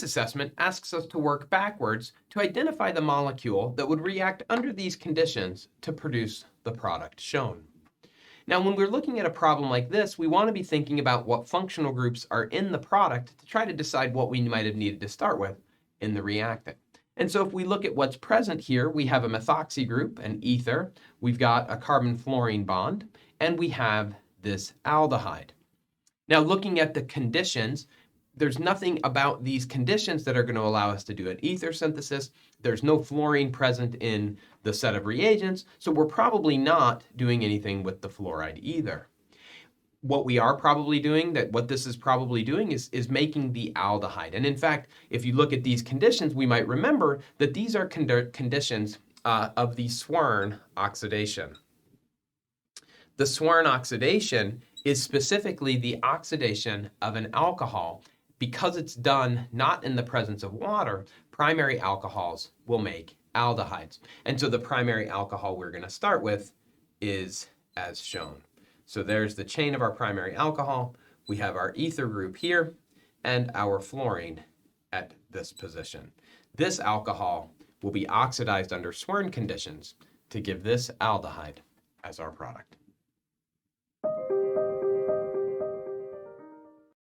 This assessment asks us to work backwards to identify the molecule that would react under these conditions to produce the product shown. Now, when we're looking at a problem like this, we want to be thinking about what functional groups are in the product to try to decide what we might have needed to start with in the reactant. And so if we look at what's present here, we have a methoxy group, an ether, we've got a carbon-fluorine bond, and we have this aldehyde. Now, looking at the conditions, there's nothing about these conditions that are going to allow us to do an ether synthesis. There's no fluorine present in the set of reagents, so we're probably not doing anything with the fluoride either. What we are probably doing, what this is probably doing is making the aldehyde. And in fact, if you look at these conditions, we might remember that these are conditions of the Swern oxidation. The Swern oxidation is specifically the oxidation of an alcohol. Because it's done not in the presence of water, primary alcohols will make aldehydes. And so the primary alcohol we're going to start with is as shown. So there's the chain of our primary alcohol. We have our ether group here and our fluorine at this position. This alcohol will be oxidized under Swern conditions to give this aldehyde as our product.